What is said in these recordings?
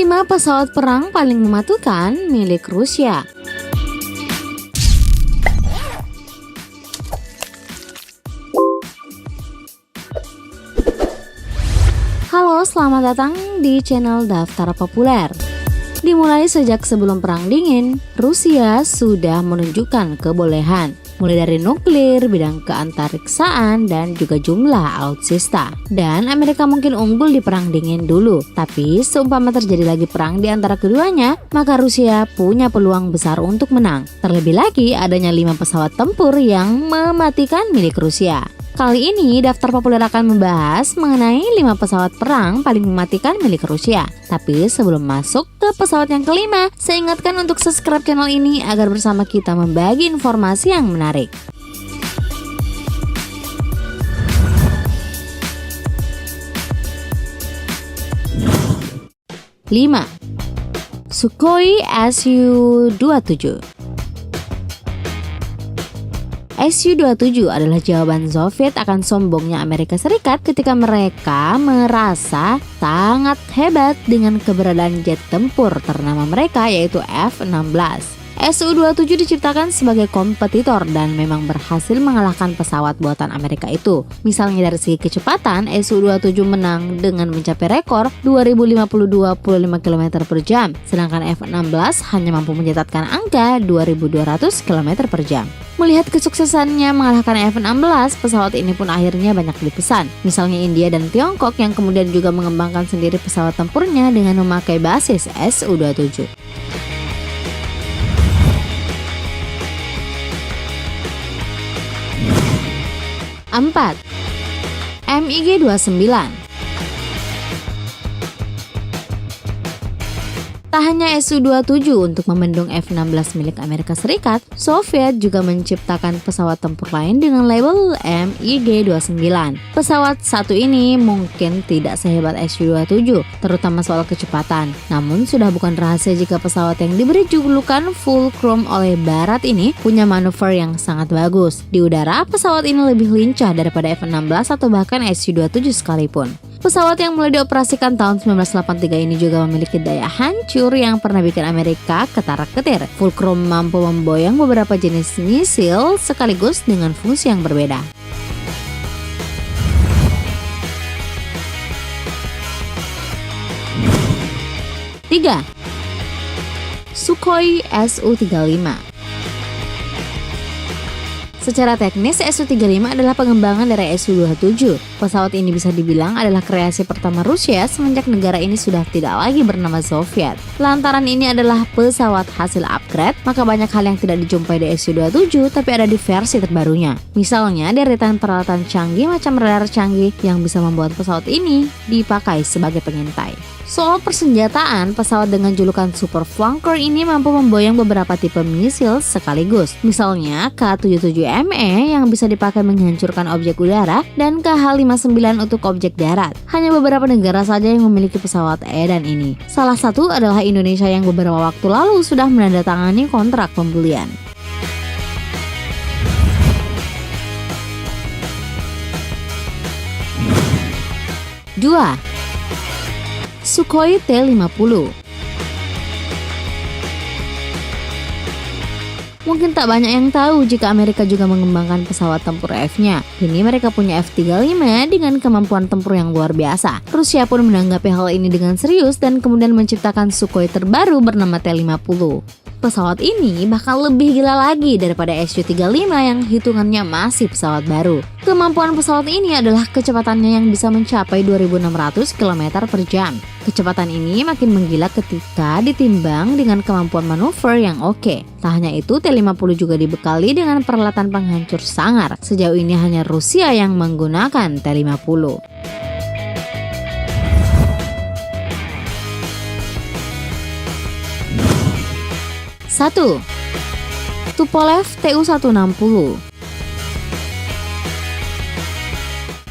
5 pesawat perang paling mematikan milik Rusia. Halo, selamat datang di channel Daftar Populer. Dimulai sejak sebelum Perang Dingin, Rusia sudah menunjukkan kebolehan, mulai dari nuklir, bidang keantariksaan, dan juga jumlah alutsista. Dan Amerika mungkin unggul di Perang Dingin dulu, tapi seumpama terjadi lagi perang di antara keduanya, maka Rusia punya peluang besar untuk menang. Terlebih lagi adanya 5 pesawat tempur yang mematikan milik Rusia. Kali ini Daftar Populer akan membahas mengenai 5 pesawat perang paling mematikan milik Rusia. Tapi sebelum masuk ke pesawat yang kelima, saya ingatkan untuk subscribe channel ini agar bersama kita membagi informasi yang menarik. 5. Sukhoi Su-27. Su-27 adalah jawaban Soviet akan sombongnya Amerika Serikat ketika mereka merasa sangat hebat dengan keberadaan jet tempur ternama mereka, yaitu F-16. Su-27 diciptakan sebagai kompetitor dan memang berhasil mengalahkan pesawat buatan Amerika itu. Misalnya dari segi kecepatan, Su-27 menang dengan mencapai rekor 2052 km per jam, sedangkan F-16 hanya mampu mencatatkan angka 2200 km per jam. Melihat kesuksesannya mengalahkan F-16, pesawat ini pun akhirnya banyak dipesan. Misalnya India dan Tiongkok yang kemudian juga mengembangkan sendiri pesawat tempurnya dengan memakai basis Su-27. 4. MiG-29. Tak hanya Su-27 untuk membendung F-16 milik Amerika Serikat, Soviet juga menciptakan pesawat tempur lain dengan label MiG-29. Pesawat satu ini mungkin tidak sehebat Su-27, terutama soal kecepatan. Namun sudah bukan rahasia jika pesawat yang diberi julukan Fulcrum oleh Barat ini punya manuver yang sangat bagus. Di udara, pesawat ini lebih lincah daripada F-16 atau bahkan Su-27 sekalipun. Pesawat yang mulai dioperasikan tahun 1983 ini juga memiliki daya hancur yang pernah bikin Amerika ketar-ketir. Fulcrum mampu memboyong beberapa jenis misil sekaligus dengan fungsi yang berbeda. 3. Sukhoi Su-35. Secara teknis, Su-35 adalah pengembangan dari Su-27. Pesawat ini bisa dibilang adalah kreasi pertama Rusia semenjak negara ini sudah tidak lagi bernama Soviet. Lantaran ini adalah pesawat hasil upgrade, maka banyak hal yang tidak dijumpai di Su-27 tapi ada di versi terbarunya. Misalnya deretan peralatan canggih macam radar canggih yang bisa membuat pesawat ini dipakai sebagai pengintai. Soal persenjataan, pesawat dengan julukan Super Flanker ini mampu memboyong beberapa tipe misil sekaligus. Misalnya K-77ME yang bisa dipakai menghancurkan objek udara dan KH-59 untuk objek darat. Hanya beberapa negara saja yang memiliki pesawat edan ini. Salah satu adalah Indonesia yang beberapa waktu lalu sudah menandatangani kontrak pembelian. 2. Sukhoi T-50. Mungkin tak banyak yang tahu jika Amerika juga mengembangkan pesawat tempur F-nya. Kini mereka punya F-35 dengan kemampuan tempur yang luar biasa. Rusia pun menanggapi hal ini dengan serius dan kemudian menciptakan Sukhoi terbaru bernama T-50. Pesawat ini bahkan lebih gila lagi daripada Su-35 yang hitungannya masih pesawat baru. Kemampuan pesawat ini adalah kecepatannya yang bisa mencapai 2.600 km per jam. Kecepatan ini makin menggila ketika ditimbang dengan kemampuan manuver yang oke. Tak hanya itu, T-50 juga dibekali dengan peralatan penghancur sangar. Sejauh ini hanya Rusia yang menggunakan T-50. 1. Tupolev Tu-160.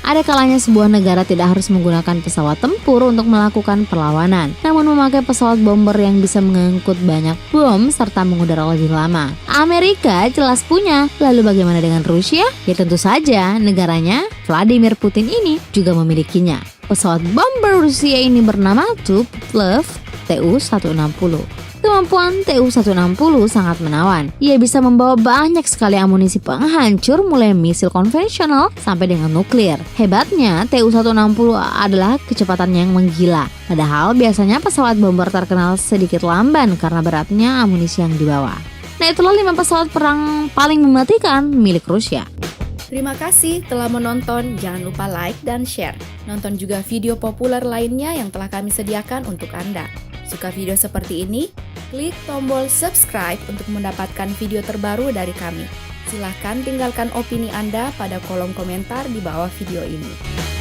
Ada kalanya sebuah negara tidak harus menggunakan pesawat tempur untuk melakukan perlawanan, namun memakai pesawat bomber yang bisa mengangkut banyak bom serta mengudara lebih lama. Amerika jelas punya, lalu bagaimana dengan Rusia? Ya tentu saja, negaranya Vladimir Putin ini juga memilikinya. Pesawat bomber Rusia ini bernama Tupolev Tu-160. Kemampuan Tu-160 sangat menawan. Ia bisa membawa banyak sekali amunisi penghancur mulai misil konvensional sampai dengan nuklir. Hebatnya, Tu-160 adalah kecepatannya yang menggila. Padahal biasanya pesawat bomber terkenal sedikit lamban karena beratnya amunisi yang dibawa. Nah, itulah 5 pesawat perang paling mematikan milik Rusia. Terima kasih telah menonton, jangan lupa like dan share. Nonton juga video populer lainnya yang telah kami sediakan untuk Anda. Suka video seperti ini? Klik tombol subscribe untuk mendapatkan video terbaru dari kami. Silahkan tinggalkan opini Anda pada kolom komentar di bawah video ini.